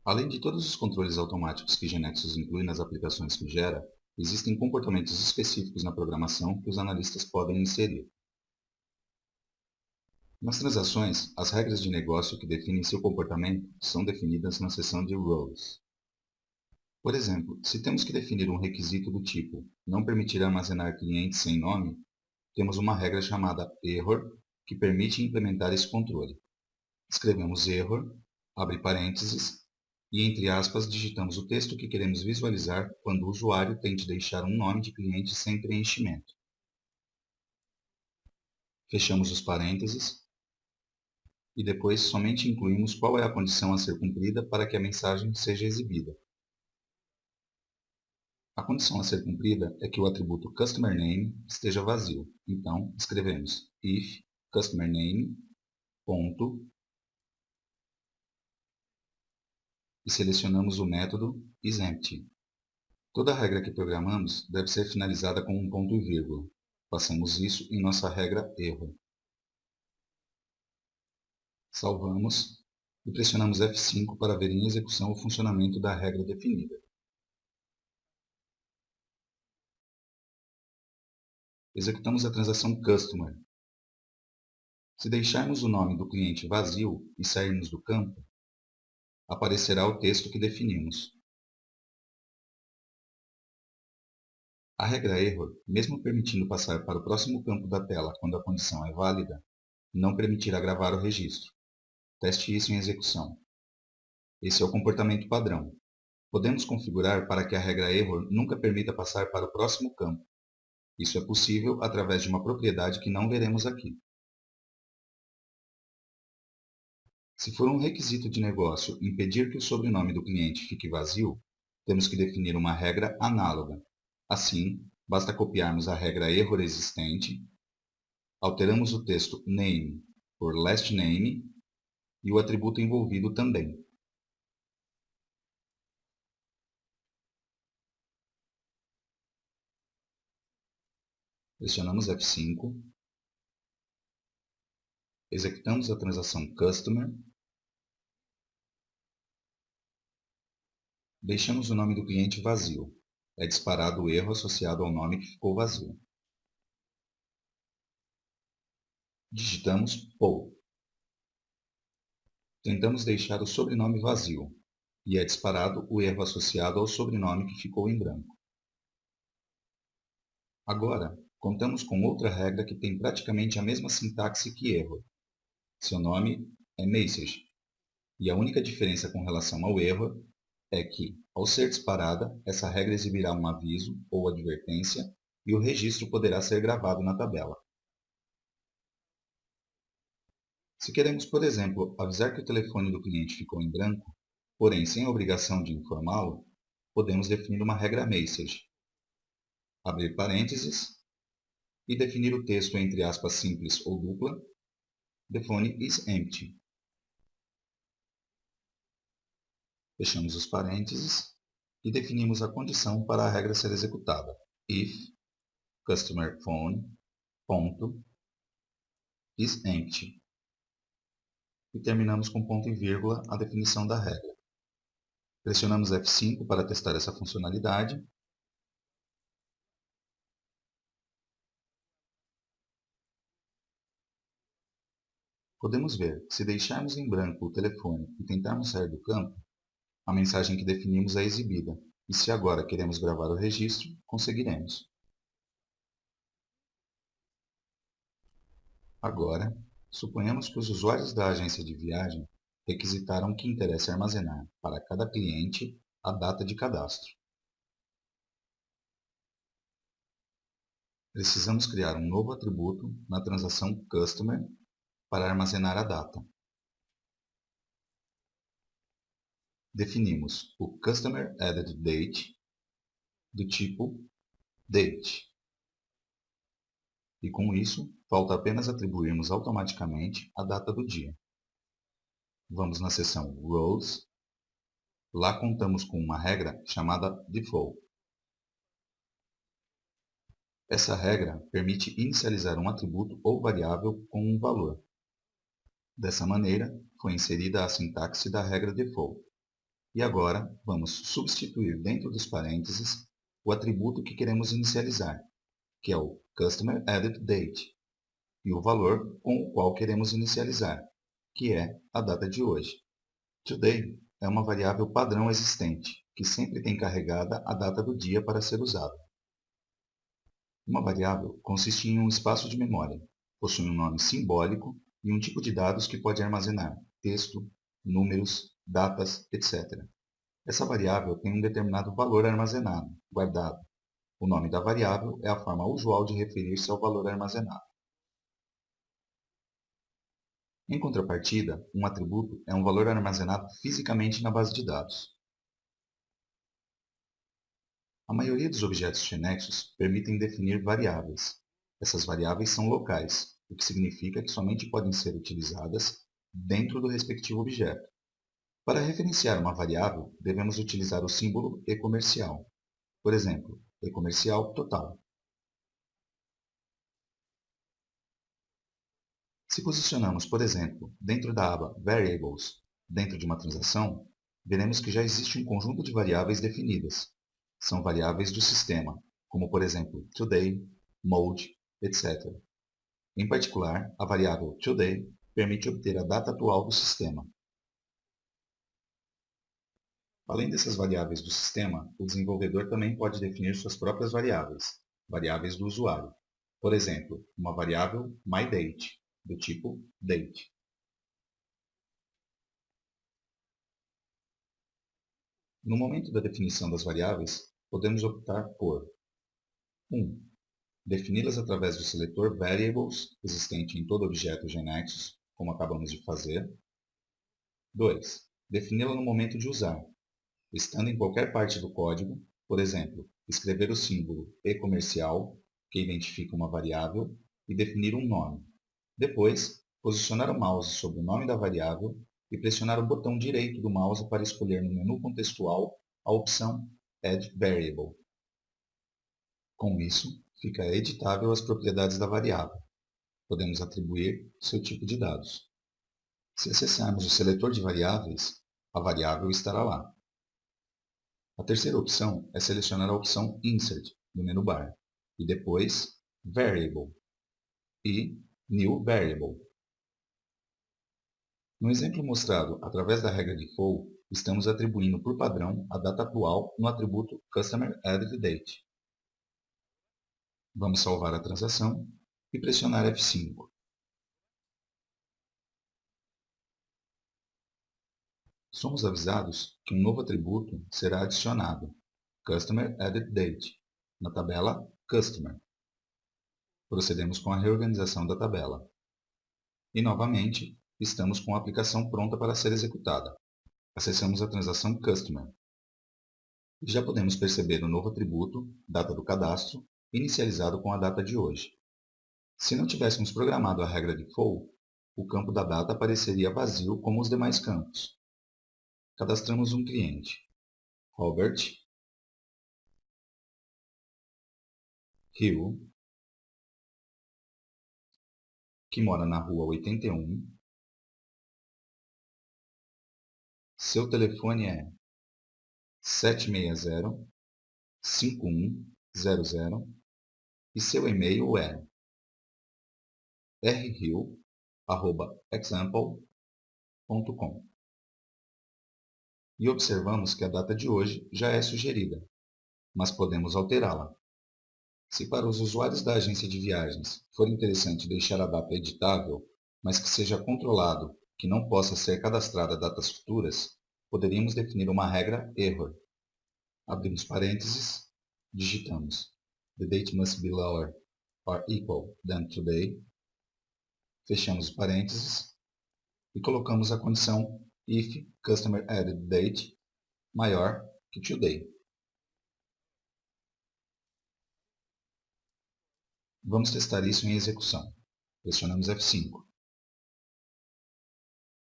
Além de todos os controles automáticos que GeneXus inclui nas aplicações que gera, existem comportamentos específicos na programação que os analistas podem inserir. Nas transações, as regras de negócio que definem seu comportamento são definidas na seção de Rules. Por exemplo, se temos que definir um requisito do tipo não permitir armazenar clientes sem nome, temos uma regra chamada error que permite implementar esse controle. Escrevemos error, abre parênteses, e entre aspas digitamos o texto que queremos visualizar quando o usuário tente deixar um nome de cliente sem preenchimento. Fechamos os parênteses e depois somente incluímos qual é a condição a ser cumprida para que a mensagem seja exibida. A condição a ser cumprida é que o atributo CustomerName esteja vazio. Então, escrevemos if CustomerName ponto e selecionamos o método isEmpty. Toda regra que programamos deve ser finalizada com um ponto e vírgula. Façamos isso em nossa regra erro. Salvamos e pressionamos F5 para ver em execução o funcionamento da regra definida. Executamos a transação Customer. Se deixarmos o nome do cliente vazio e sairmos do campo, aparecerá o texto que definimos. A regra error, mesmo permitindo passar para o próximo campo da tela quando a condição é válida, não permitirá gravar o registro. Teste isso em execução. Esse é o comportamento padrão. Podemos configurar para que a regra error nunca permita passar para o próximo campo. Isso é possível através de uma propriedade que não veremos aqui. Se for um requisito de negócio impedir que o sobrenome do cliente fique vazio, temos que definir uma regra análoga. Assim, basta copiarmos a regra error existente, alteramos o texto name por last name e o atributo envolvido também. Pressionamos F5, executamos a transação Customer, deixamos o nome do cliente vazio. É disparado o erro associado ao nome que ficou vazio. Digitamos POU. Tentamos deixar o sobrenome vazio, e é disparado o erro associado ao sobrenome que ficou em branco. Agora, contamos com outra regra que tem praticamente a mesma sintaxe que erro. Seu nome é Message, e a única diferença com relação ao erro é que, ao ser disparada, essa regra exibirá um aviso ou advertência e o registro poderá ser gravado na tabela. Se queremos, por exemplo, avisar que o telefone do cliente ficou em branco, porém sem a obrigação de informá-lo, podemos definir uma regra Message, abrir parênteses e definir o texto entre aspas simples ou dupla, the phone is empty. Fechamos os parênteses e definimos a condição para a regra ser executada. If customer phone ponto is empty. E terminamos com ponto e vírgula a definição da regra. Pressionamos F5 para testar essa funcionalidade. Podemos ver que se deixarmos em branco o telefone e tentarmos sair do campo, a mensagem que definimos é exibida, e se agora queremos gravar o registro, conseguiremos. Agora, suponhamos que os usuários da agência de viagem requisitaram que interesse armazenar para cada cliente a data de cadastro. Precisamos criar um novo atributo na transação Customer para armazenar a data. Definimos o Customer Added Date do tipo Date. E com isso, falta apenas atribuirmos automaticamente a data do dia. Vamos na seção Roles. Lá contamos com uma regra chamada Default. Essa regra permite inicializar um atributo ou variável com um valor. Dessa maneira, foi inserida a sintaxe da regra Default. E agora, vamos substituir dentro dos parênteses o atributo que queremos inicializar, que é o Customer Added Date, e o valor com o qual queremos inicializar, que é a data de hoje. Today é uma variável padrão existente, que sempre tem carregada a data do dia para ser usada. Uma variável consiste em um espaço de memória, possui um nome simbólico e um tipo de dados que pode armazenar texto, números, datas, etc. Essa variável tem um determinado valor armazenado, guardado. O nome da variável é a forma usual de referir-se ao valor armazenado. Em contrapartida, um atributo é um valor armazenado fisicamente na base de dados. A maioria dos objetos de Nexus permitem definir variáveis. Essas variáveis são locais, o que significa que somente podem ser utilizadas dentro do respectivo objeto. Para referenciar uma variável, devemos utilizar o símbolo e-comercial. Por exemplo, e-comercial total. Se posicionamos, por exemplo, dentro da aba Variables, dentro de uma transação, veremos que já existe um conjunto de variáveis definidas. São variáveis do sistema, como por exemplo Today, Mode, etc. Em particular, a variável Today permite obter a data atual do sistema. Além dessas variáveis do sistema, o desenvolvedor também pode definir suas próprias variáveis, variáveis do usuário. Por exemplo, uma variável MyDate, do tipo date. No momento da definição das variáveis, podemos optar por 1. Defini-las através do seletor Variables, existente em todo objeto GNexus, como acabamos de fazer. 2. Defini-la no momento de usar, estando em qualquer parte do código, por exemplo, escrever o símbolo e-comercial, que identifica uma variável, e definir um nome. Depois, posicionar o mouse sobre o nome da variável e pressionar o botão direito do mouse para escolher no menu contextual a opção Add Variable. Com isso, fica editável as propriedades da variável. Podemos atribuir seu tipo de dados. Se acessarmos o seletor de variáveis, a variável estará lá. A terceira opção é selecionar a opção Insert no menu bar e depois Variable e New Variable. No exemplo mostrado através da regra de for, estamos atribuindo por padrão a data atual no atributo Customer Added Date. Vamos salvar a transação e pressionar F5. Somos avisados que um novo atributo será adicionado, Customer Added Date, na tabela Customer. Procedemos com a reorganização da tabela. E, novamente, estamos com a aplicação pronta para ser executada. Acessamos a transação Customer. E já podemos perceber o novo atributo, data do cadastro, inicializado com a data de hoje. Se não tivéssemos programado a regra de for, o campo da data apareceria vazio como os demais campos. Cadastramos um cliente, Robert Hill, que mora na rua 81. Seu telefone é 760-5100 e seu e-mail é rhill@example.com. E observamos que a data de hoje já é sugerida, mas podemos alterá-la. Se para os usuários da agência de viagens for interessante deixar a data editável, mas que seja controlado que não possa ser cadastrada datas futuras, poderíamos definir uma regra error. Abrimos parênteses, digitamos The date must be lower or equal than today, fechamos os parênteses e colocamos a condição if customer added date maior que today. Vamos testar isso em execução. Pressionamos F5.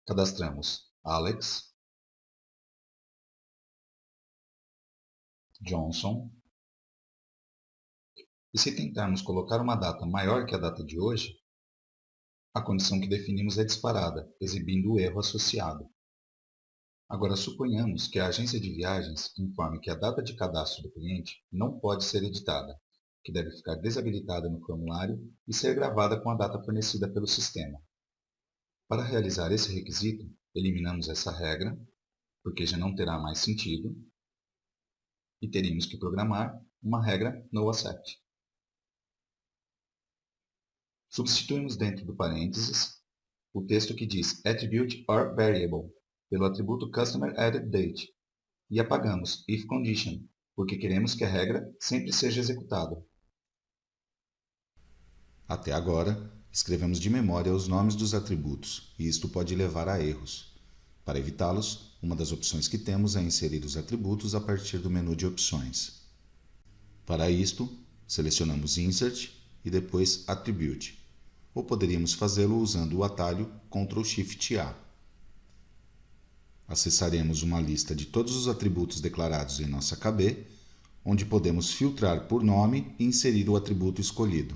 Cadastramos Alex, Johnson, e se tentarmos colocar uma data maior que a data de hoje, a condição que definimos é disparada, exibindo o erro associado. Agora, suponhamos que a agência de viagens informe que a data de cadastro do cliente não pode ser editada, que deve ficar desabilitada no formulário e ser gravada com a data fornecida pelo sistema. Para realizar esse requisito, eliminamos essa regra, porque já não terá mais sentido, e teríamos que programar uma regra NoAccept. Substituímos dentro do parênteses o texto que diz Attribute or Variable pelo atributo Customer Added Date e apagamos If Condition, porque queremos que a regra sempre seja executada. Até agora, escrevemos de memória os nomes dos atributos, e isto pode levar a erros. Para evitá-los, uma das opções que temos é inserir os atributos a partir do menu de opções. Para isto, selecionamos Insert e depois Attribute, ou poderíamos fazê-lo usando o atalho Ctrl+Shift+A. Acessaremos uma lista de todos os atributos declarados em nossa KB, onde podemos filtrar por nome e inserir o atributo escolhido.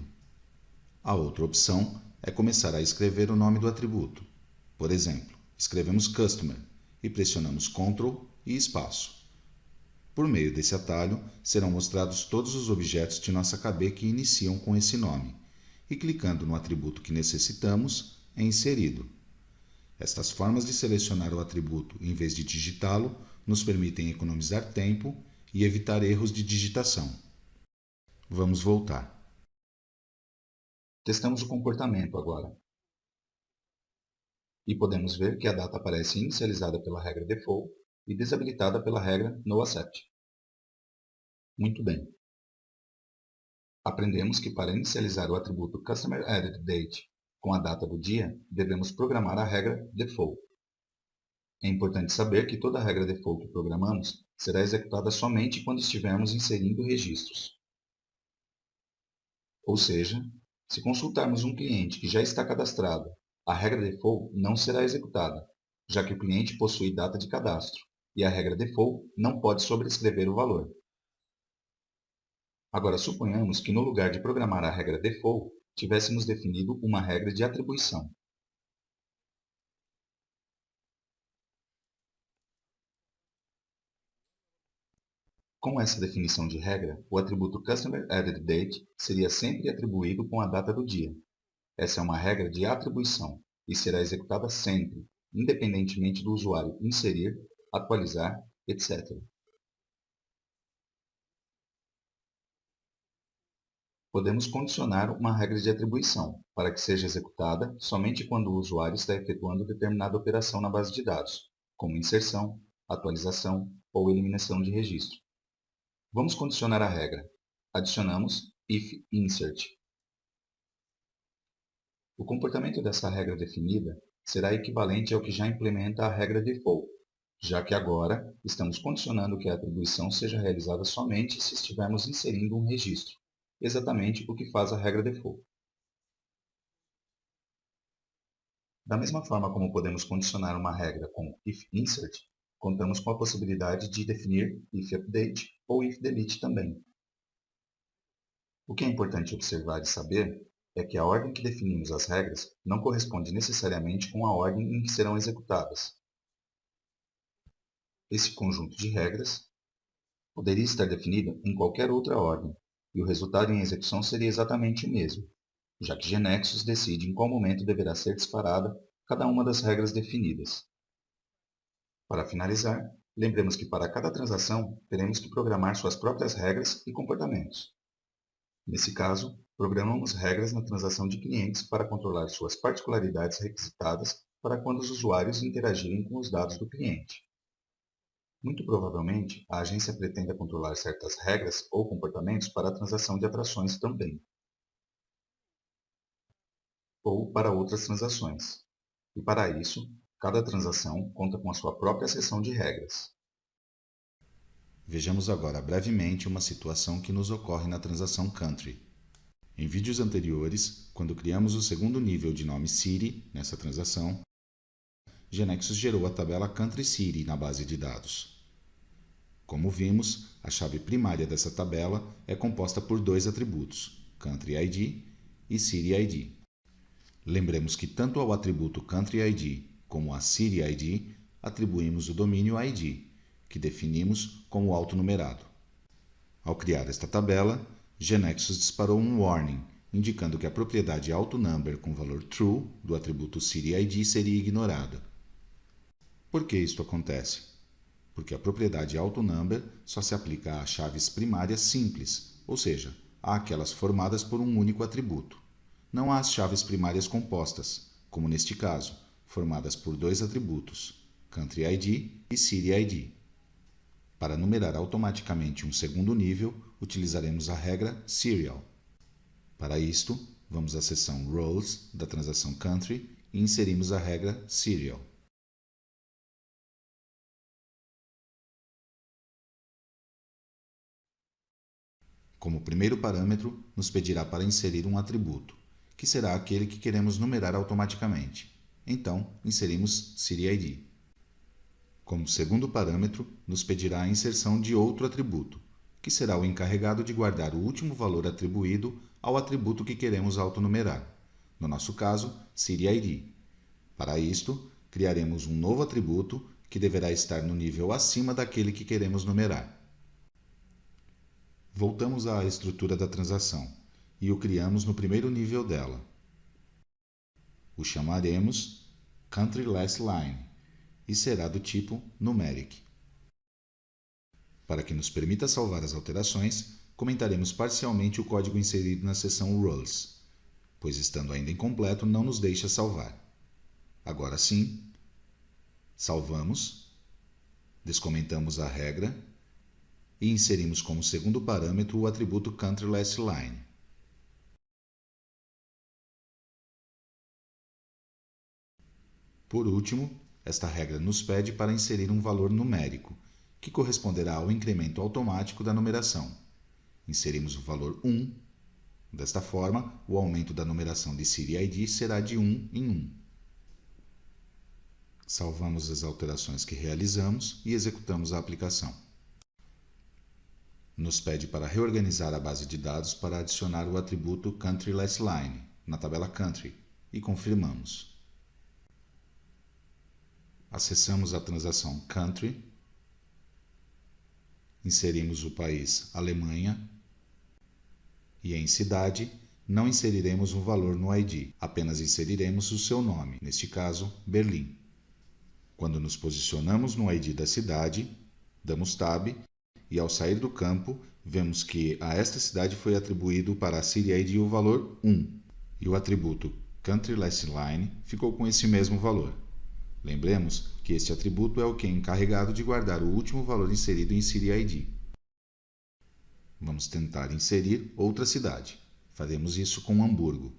A outra opção é começar a escrever o nome do atributo. Por exemplo, escrevemos Customer e pressionamos Ctrl e espaço. Por meio desse atalho, serão mostrados todos os objetos de nossa KB que iniciam com esse nome, e clicando no atributo que necessitamos, é inserido. Estas formas de selecionar o atributo em vez de digitá-lo nos permitem economizar tempo e evitar erros de digitação. Vamos voltar. Testamos o comportamento agora. E podemos ver que a data aparece inicializada pela regra default e desabilitada pela regra NoAccept. Muito bem. Aprendemos que para inicializar o atributo Customer Added Date com a data do dia, devemos programar a regra default. É importante saber que toda regra default que programamos será executada somente quando estivermos inserindo registros. Ou seja, se consultarmos um cliente que já está cadastrado, a regra default não será executada, já que o cliente possui data de cadastro, e a regra default não pode sobrescrever o valor. Agora, suponhamos que no lugar de programar a regra default, tivéssemos definido uma regra de atribuição. Com essa definição de regra, o atributo Customer Added Date seria sempre atribuído com a data do dia. Essa é uma regra de atribuição e será executada sempre, independentemente do usuário inserir, atualizar, etc. Podemos condicionar uma regra de atribuição para que seja executada somente quando o usuário está efetuando determinada operação na base de dados, como inserção, atualização ou eliminação de registro. Vamos condicionar a regra. Adicionamos if insert. O comportamento dessa regra definida será equivalente ao que já implementa a regra default, já que agora estamos condicionando que a atribuição seja realizada somente se estivermos inserindo um registro, exatamente o que faz a regra default. Da mesma forma como podemos condicionar uma regra com if insert, contamos com a possibilidade de definir if update ou if delete também. O que é importante observar e saber é que a ordem que definimos as regras não corresponde necessariamente com a ordem em que serão executadas. Esse conjunto de regras poderia estar definido em qualquer outra ordem, e o resultado em execução seria exatamente o mesmo, já que GNexus decide em qual momento deverá ser disparada cada uma das regras definidas. Para finalizar, lembremos que para cada transação teremos que programar suas próprias regras e comportamentos. Nesse caso, programamos regras na transação de clientes para controlar suas particularidades requisitadas para quando os usuários interagirem com os dados do cliente. Muito provavelmente, a agência pretenda controlar certas regras ou comportamentos para a transação de atrações também, ou para outras transações. E para isso, cada transação conta com a sua própria seção de regras. Vejamos agora brevemente uma situação que nos ocorre na transação Country. Em vídeos anteriores, quando criamos o segundo nível de nome City nessa transação, GNexus gerou a tabela Country City na base de dados. Como vimos, a chave primária dessa tabela é composta por dois atributos, Country ID e City ID. Lembremos que tanto ao atributo Country ID como a City ID atribuímos o domínio ID, que definimos como autonumerado. Ao criar esta tabela, GNexus disparou um warning, indicando que a propriedade AutoNumber com valor true do atributo CityID seria ignorada. Por que isto acontece? Porque a propriedade AutoNumber só se aplica a chaves primárias simples, ou seja, àquelas formadas por um único atributo. Não às chaves primárias compostas, como neste caso, formadas por dois atributos, CountryID e CityID. Para numerar automaticamente um segundo nível, utilizaremos a regra Serial. Para isto, vamos à seção Roles da transação Country e inserimos a regra Serial. Como primeiro parâmetro, nos pedirá para inserir um atributo, que será aquele que queremos numerar automaticamente. Então, inserimos CityID. Como segundo parâmetro, nos pedirá a inserção de outro atributo, que será o encarregado de guardar o último valor atribuído ao atributo que queremos autonumerar, no nosso caso, CityID. Para isto, criaremos um novo atributo que deverá estar no nível acima daquele que queremos numerar. Voltamos à estrutura da transação e o criamos no primeiro nível dela. O chamaremos CountryLastLine e será do tipo numeric. Para que nos permita salvar as alterações, comentaremos parcialmente o código inserido na seção Roles, pois estando ainda incompleto não nos deixa salvar. Agora sim, salvamos, descomentamos a regra e inserimos como segundo parâmetro o atributo CountryLastLine. Por último, esta regra nos pede para inserir um valor numérico, que corresponderá ao incremento automático da numeração. Inserimos o valor 1. Desta forma, o aumento da numeração de CityID será de 1 em 1. Salvamos as alterações que realizamos e executamos a aplicação. Nos pede para reorganizar a base de dados para adicionar o atributo CountryLastLine na tabela Country e confirmamos. Acessamos a transação Country, inserimos o país Alemanha e em cidade não inseriremos um valor no ID, apenas inseriremos o seu nome, neste caso Berlim. Quando nos posicionamos no ID da cidade, damos Tab e ao sair do campo, vemos que a esta cidade foi atribuído para a CityID o valor 1 e o atributo CountryLastLine ficou com esse mesmo valor. Lembremos que este atributo é o que é encarregado de guardar o último valor inserido em CityID. Vamos tentar inserir outra cidade. Faremos isso com Hamburgo.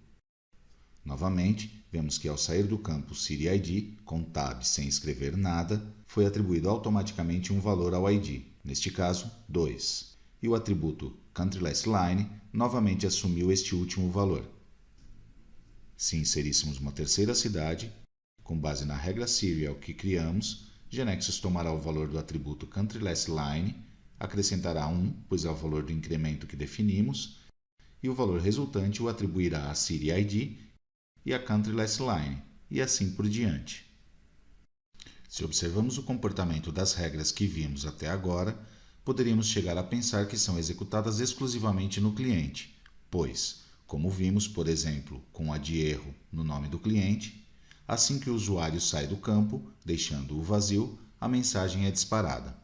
Novamente, vemos que ao sair do campo CityID, com Tab sem escrever nada, foi atribuído automaticamente um valor ao ID, neste caso 2, e o atributo CountryLastLine novamente assumiu este último valor. Se inseríssemos uma terceira cidade, com base na regra Serial que criamos, GNexus tomará o valor do atributo CountryLastLine, acrescentará 1, pois é o valor do incremento que definimos, e o valor resultante o atribuirá a CityID e a CountryLastLine, e assim por diante. Se observamos o comportamento das regras que vimos até agora, poderíamos chegar a pensar que são executadas exclusivamente no cliente, pois, como vimos, por exemplo, com a de erro no nome do cliente, assim que o usuário sai do campo, deixando-o vazio, a mensagem é disparada.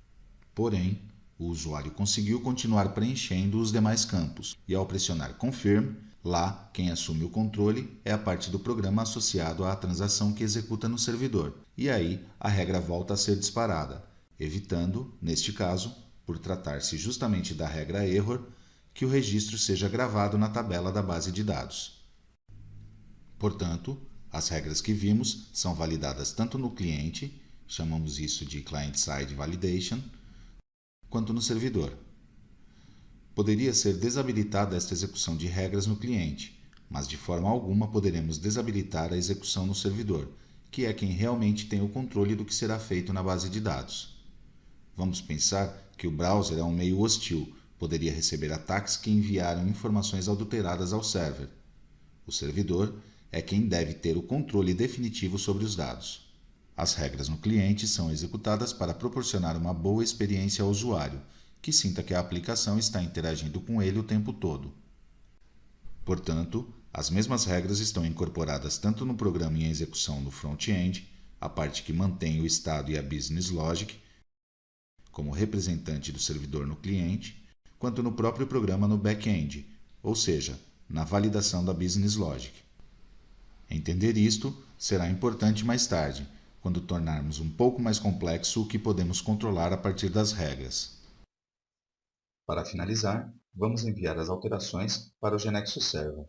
Porém, o usuário conseguiu continuar preenchendo os demais campos, e ao pressionar Confirm, lá quem assume o controle é a parte do programa associado à transação que executa no servidor, e aí a regra volta a ser disparada, evitando, neste caso, por tratar-se justamente da regra Error, que o registro seja gravado na tabela da base de dados. Portanto, as regras que vimos são validadas tanto no cliente, chamamos isso de Client-Side Validation, quanto no servidor. Poderia ser desabilitada esta execução de regras no cliente, mas de forma alguma poderemos desabilitar a execução no servidor, que é quem realmente tem o controle do que será feito na base de dados. Vamos pensar que o browser é um meio hostil, poderia receber ataques que enviaram informações adulteradas ao server. O servidor é quem deve ter o controle definitivo sobre os dados. As regras no cliente são executadas para proporcionar uma boa experiência ao usuário, que sinta que a aplicação está interagindo com ele o tempo todo. Portanto, as mesmas regras estão incorporadas tanto no programa em execução no front-end, a parte que mantém o estado e a business logic, como representante do servidor no cliente, quanto no próprio programa no back-end, ou seja, na validação da business logic. Entender isto será importante mais tarde, quando tornarmos um pouco mais complexo o que podemos controlar a partir das regras. Para finalizar, vamos enviar as alterações para o GeneXus Server.